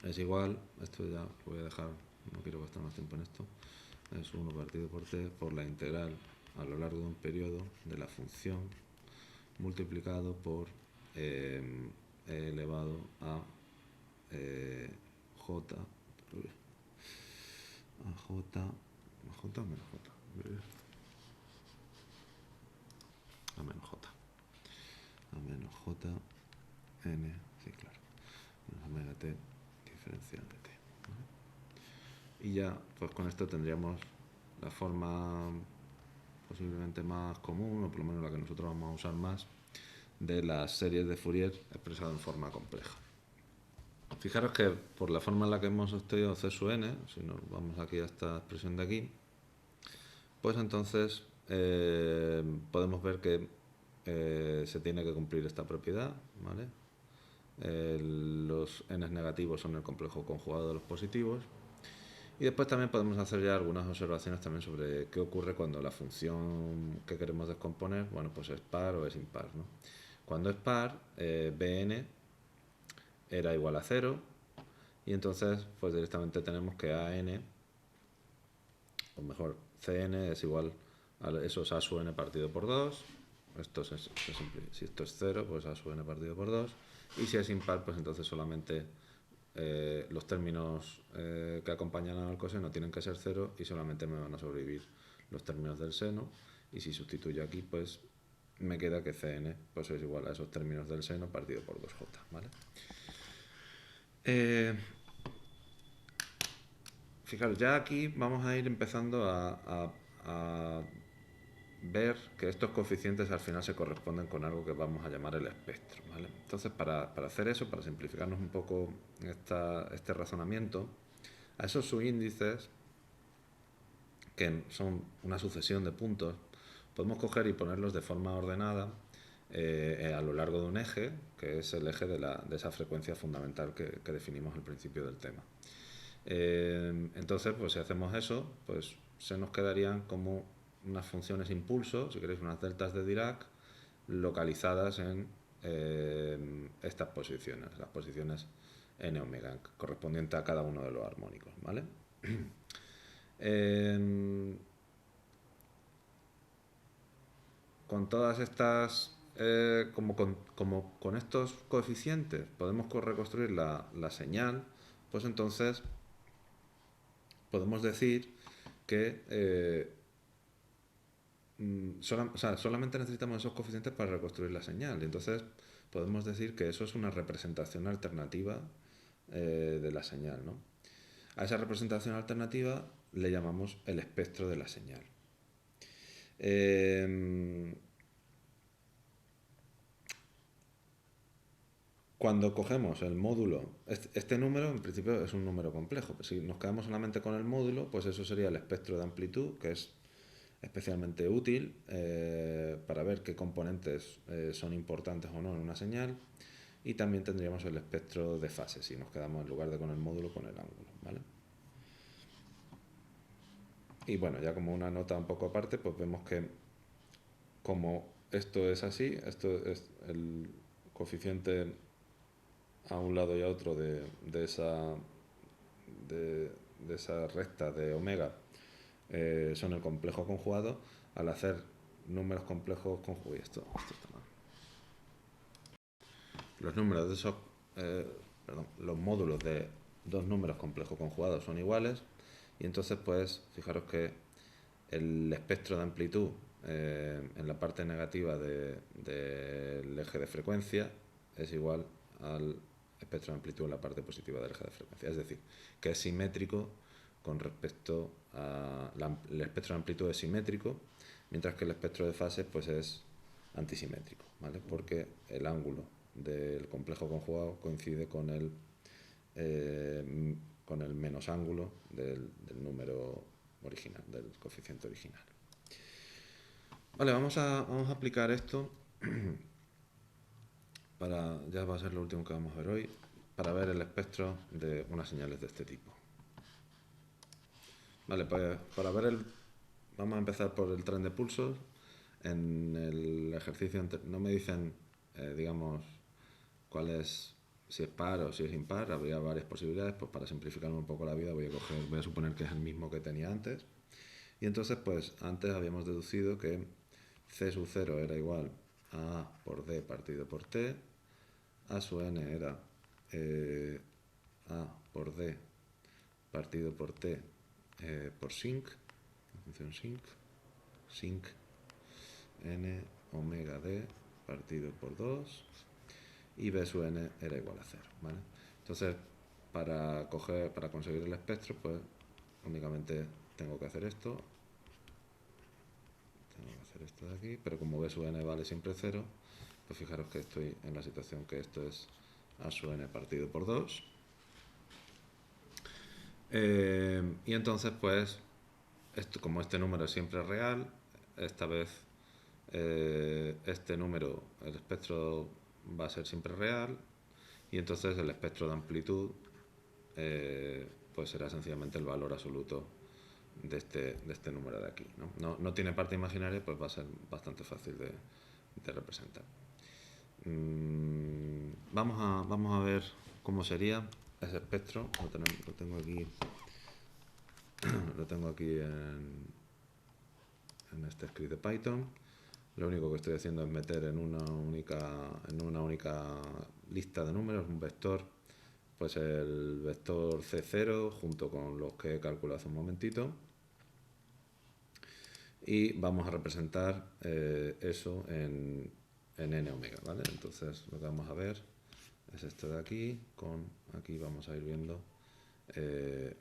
es igual, esto ya lo voy a dejar, no quiero gastar más tiempo en esto, es 1 partido por t por la integral a lo largo de un periodo de la función multiplicado por e elevado a j o menos j a menos j n, sí, claro, menos omega t diferencial de t. ¿Vale? Y ya, pues con esto tendríamos la forma posiblemente más común, o por lo menos la que nosotros vamos a usar más, de las series de Fourier expresado en forma compleja. Fijaros que por la forma en la que hemos obtenido c sub n, si nos vamos aquí a esta expresión de aquí, pues entonces podemos ver que se tiene que cumplir esta propiedad, ¿vale? Los n negativos son el complejo conjugado de los positivos. Y después también podemos hacer ya algunas observaciones también sobre qué ocurre cuando la función que queremos descomponer, bueno, pues es par o es impar, ¿no? Cuando es par, bn era igual a 0, y entonces pues directamente tenemos que an, o mejor, cn es igual a eso es a sub n partido por 2, si esto es 0, pues a sub n partido por 2, y si es impar, pues entonces solamente los términos que acompañan al coseno tienen que ser 0 y solamente me van a sobrevivir los términos del seno, y si sustituyo aquí, pues me queda que cn pues es igual a esos términos del seno partido por 2j, ¿vale? Fijaros, ya aquí vamos a ir empezando a ver que estos coeficientes al final se corresponden con algo que vamos a llamar el espectro, ¿vale? Entonces, para hacer eso, para simplificarnos un poco este razonamiento, a esos subíndices, que son una sucesión de puntos, podemos coger y ponerlos de forma ordenada a lo largo de un eje, que es el eje de esa frecuencia fundamental que definimos al principio del tema. Entonces, pues si hacemos eso, pues se nos quedarían como unas funciones impulso, si queréis unas deltas de Dirac, localizadas en estas posiciones, las posiciones n omega, correspondiente a cada uno de los armónicos, ¿vale? Con todas estas, como con estos coeficientes podemos reconstruir la señal, pues entonces podemos decir que solamente necesitamos esos coeficientes para reconstruir la señal. Entonces podemos decir que eso es una representación alternativa de la señal, ¿no? A esa representación alternativa le llamamos el espectro de la señal. Eh, Cuando cogemos el módulo, este número en principio es un número complejo, pero si nos quedamos solamente con el módulo, pues eso sería el espectro de amplitud, que es especialmente útil para ver qué componentes son importantes o no en una señal. Y también tendríamos el espectro de fase, si nos quedamos en lugar de con el módulo, con el ángulo, ¿vale? Y bueno, ya como una nota un poco aparte, pues vemos que como esto es así, esto es el coeficiente a un lado y a otro de, de esa recta de omega son el complejo conjugado. Al hacer números complejos conjugados, esto está mal. Los números de esos, perdón, los módulos de dos números complejos conjugados son iguales, y entonces pues fijaros que el espectro de amplitud en la parte negativa del eje de frecuencia es igual al espectro de amplitud en la parte positiva del eje de frecuencia. Es decir, que es simétrico con respecto a el espectro de amplitud es simétrico, mientras que el espectro de fases pues es antisimétrico, ¿vale? Porque el ángulo del complejo conjugado coincide con el menos ángulo del número original, del coeficiente original. Vale, vamos a aplicar esto ya va a ser lo último que vamos a ver hoy, para ver el espectro de unas señales de este tipo. Vale, pues vamos a empezar por el tren de pulsos. En el ejercicio no me dicen, digamos, cuál es, si es par o si es impar. Habría varias posibilidades. Pues para simplificarme un poco la vida voy a suponer que es el mismo que tenía antes. Y entonces, pues antes habíamos deducido que C sub 0 era igual a A por D partido por T. A sub n era A por D partido por T por sinc, la función sinc n omega D partido por 2, y B sub n era igual a 0, ¿vale? Entonces, para conseguir el espectro, pues únicamente tengo que hacer esto de aquí, pero como B sub n vale siempre 0, pues fijaros que estoy en la situación que esto es A sub n partido por 2. Y entonces, pues, como este número es siempre real, esta vez este número, el espectro va a ser siempre real, y entonces el espectro de amplitud pues será sencillamente el valor absoluto de este número de aquí, ¿no? No tiene parte imaginaria, pues va a ser bastante fácil de representar. Vamos a ver cómo sería ese espectro. Lo tengo aquí en este script de Python. Lo único que estoy haciendo es meter en una única lista de números un vector, pues el vector C0 junto con los que he calculado hace un momentito, y vamos a representar eso en n omega, ¿vale? Entonces lo que vamos a ver es esto de aquí, aquí vamos a ir viendo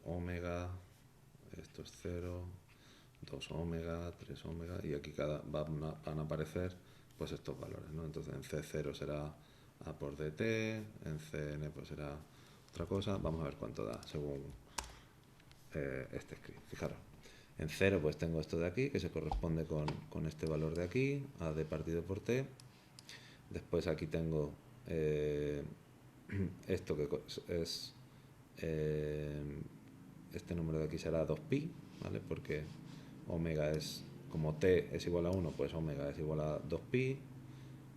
omega, esto es 0, 2 omega, 3 omega, y aquí van a aparecer pues estos valores, ¿no? Entonces en C0 será A por dt, en Cn pues será otra cosa. Vamos a ver cuánto da según este script. Fijaros, en 0 pues tengo esto de aquí, que se corresponde con este valor de aquí, A d partido por t. Después aquí tengo esto que es este número de aquí será 2pi, ¿vale? Porque omega es, como t es igual a 1, pues omega es igual a 2pi,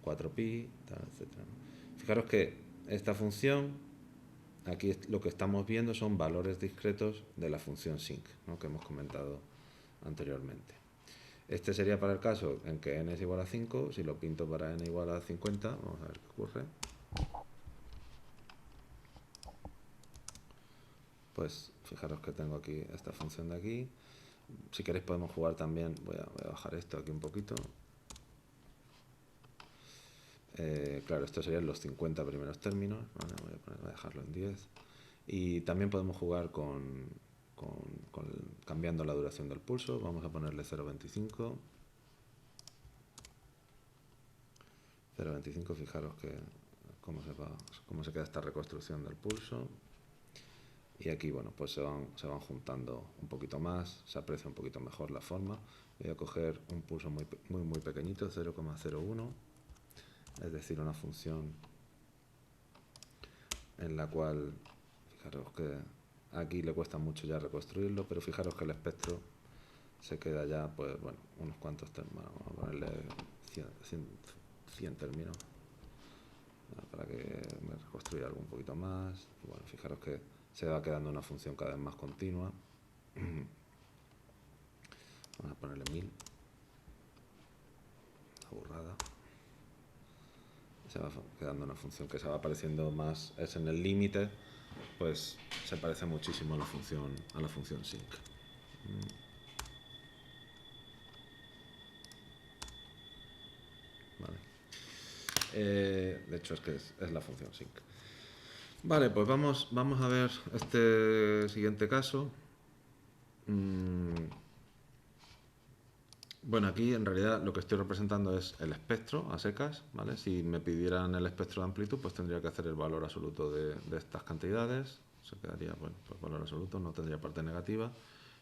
4pi, tal, etc. Fijaros que esta función, aquí lo que estamos viendo son valores discretos de la función sinc, ¿no? Que hemos comentado anteriormente. Este sería para el caso en que n es igual a 5. Si lo pinto para n igual a 50, vamos a ver qué ocurre. Pues fijaros que tengo aquí esta función de aquí. Si queréis podemos jugar también, voy a bajar esto aquí un poquito. Claro, estos serían los 50 primeros términos, ¿vale? Voy a dejarlo en 10. Y también podemos jugar cambiando la duración del pulso. Vamos a ponerle 0,25. 0,25, fijaros que cómo se queda esta reconstrucción del pulso. Y aquí, bueno, pues se van juntando un poquito más, se aprecia un poquito mejor la forma. Voy a coger un pulso muy pequeñito, 0,01, es decir, una función en la cual, fijaros que aquí le cuesta mucho ya reconstruirlo, pero fijaros que el espectro se queda ya, pues bueno, unos cuantos términos, vamos a ponerle 100 términos, para que me reconstruya algo un poquito más. Y bueno, fijaros que se va quedando una función cada vez más continua. Vamos a ponerle 1000, una burrada. Se va quedando una función que se va apareciendo más, es en el límite, pues se parece muchísimo a la función sync. Vale. De hecho es que es la función sync. Vale, pues vamos a ver este siguiente caso. Bueno, aquí en realidad lo que estoy representando es el espectro a secas, ¿vale? Si me pidieran el espectro de amplitud, pues tendría que hacer el valor absoluto de estas cantidades. Se quedaría, bueno, pues valor absoluto, no tendría parte negativa.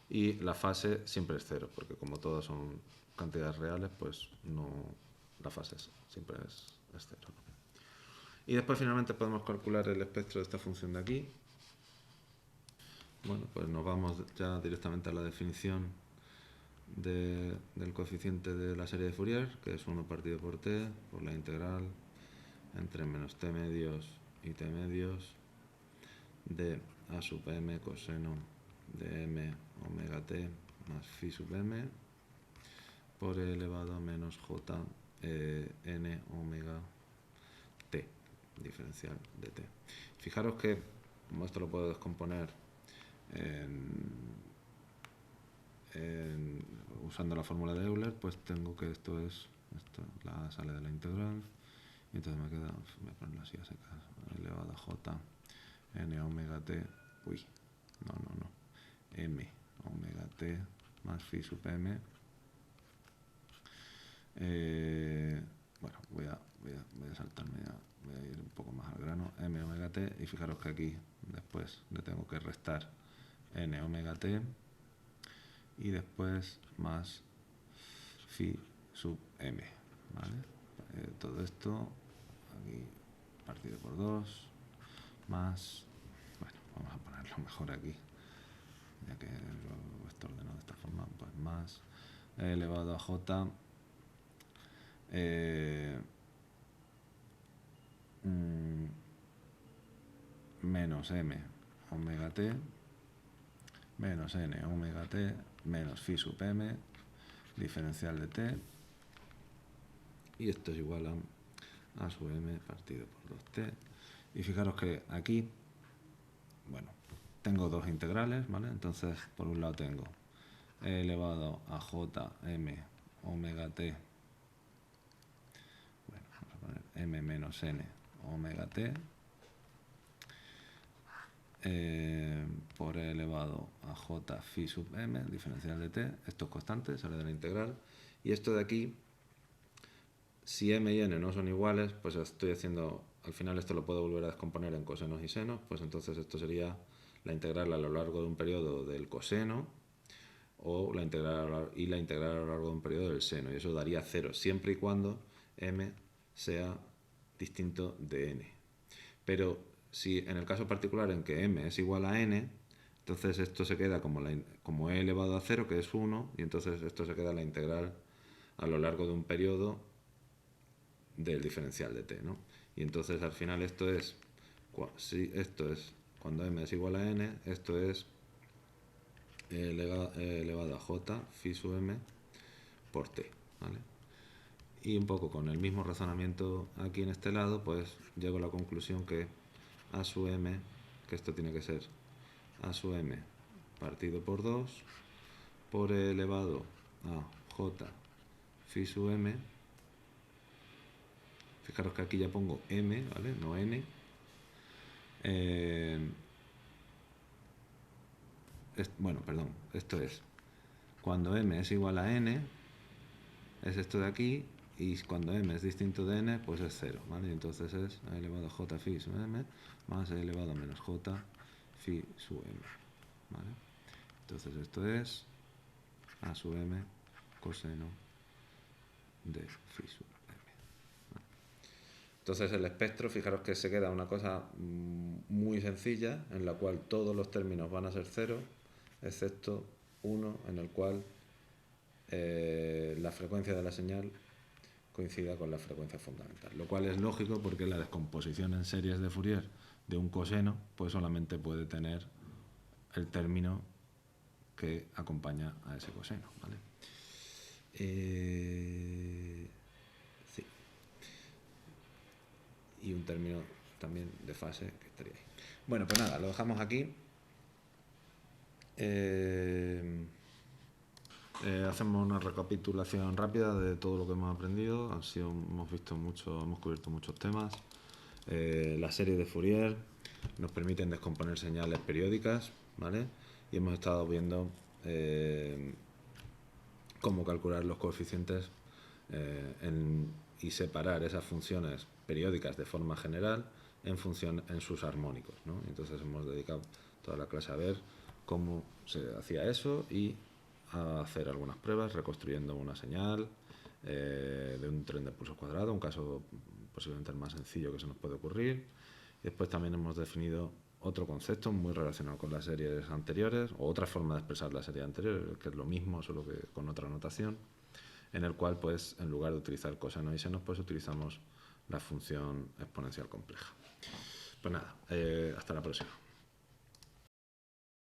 Y la fase siempre es cero, porque como todas son cantidades reales, pues no, la fase siempre es cero, ¿no? Y después finalmente podemos calcular el espectro de esta función de aquí. Bueno, pues nos vamos ya directamente a la definición del coeficiente de la serie de Fourier, que es 1 partido por t, por la integral entre menos t medios y t medios de a sub m coseno de m omega t más phi sub m por e elevado a menos j n omega t, diferencial de t. Fijaros que, como esto lo puedo descomponer usando la fórmula de Euler, pues tengo que esto la sale de la integral, y entonces me queda, voy a ponerlo así a secas, elevado a j n omega t, m omega t más phi sub m. Bueno, voy a saltarme ya, voy a ir un poco más al grano, m omega t, y fijaros que aquí después le tengo que restar n omega t y después más phi sub m, ¿vale? Todo esto aquí partido por 2 más, bueno, vamos a ponerlo mejor aquí, ya que esto ordenado de esta forma, pues más e elevado a j menos m omega t menos n omega t menos phi sub m diferencial de t, y esto es igual a sub m partido por 2t. Y fijaros que aquí, bueno, tengo dos integrales, ¿vale? Entonces, por un lado tengo e elevado a j m omega t, bueno, vamos a poner m menos n omega t, por e elevado a j phi sub m, diferencial de t, esto es constante, sale de la integral, y esto de aquí, si m y n no son iguales, pues estoy haciendo, al final esto lo puedo volver a descomponer en cosenos y senos, pues entonces esto sería la integral a lo largo de un periodo del coseno, o la integral a lo largo de un periodo del seno, y eso daría 0, siempre y cuando m sea distinto de n. Pero si en el caso particular en que m es igual a n, entonces esto se queda como e elevado a 0, que es 1, y entonces esto se queda la integral a lo largo de un periodo del diferencial de t, ¿no? Y entonces al final esto es cuando m es igual a n, esto es elevado a j phi sub m por t, ¿vale? Y un poco con el mismo razonamiento aquí en este lado, pues llego a la conclusión que a sub m, que esto tiene que ser a sub m partido por 2 por e elevado a j phi sub m. Fijaros que aquí ya pongo m, ¿vale? No n. Bueno, perdón, esto es cuando m es igual a n, es esto de aquí, y cuando m es distinto de n, pues es 0, ¿vale? Y entonces es a elevado a j phi sub m más a elevado a menos j phi sub m, ¿vale? Entonces esto es a sub m coseno de phi sub m. Entonces el espectro, fijaros que se queda una cosa muy sencilla, en la cual todos los términos van a ser 0, excepto uno en el cual la frecuencia de la señal coincida con la frecuencia fundamental, lo cual es lógico porque la descomposición en series de Fourier de un coseno pues solamente puede tener el término que acompaña a ese coseno, ¿vale? Sí. Y un término también de fase que estaría ahí. Bueno, pues nada, lo dejamos aquí. Hacemos una recapitulación rápida de todo lo que hemos aprendido. Hemos cubierto muchos temas. La serie de Fourier nos permiten descomponer señales periódicas, ¿vale? Y hemos estado viendo cómo calcular los coeficientes y separar esas funciones periódicas de forma general en sus armónicos, ¿no? Entonces hemos dedicado toda la clase a ver cómo se hacía eso y a hacer algunas pruebas reconstruyendo una señal de un tren de pulsos cuadrado, un caso posiblemente el más sencillo que se nos puede ocurrir. Y después también hemos definido otro concepto muy relacionado con las series anteriores, o otra forma de expresar la serie anterior, que es lo mismo, solo que con otra notación, en el cual, pues, en lugar de utilizar cosenos y senos, pues utilizamos la función exponencial compleja. Pues nada, hasta la próxima.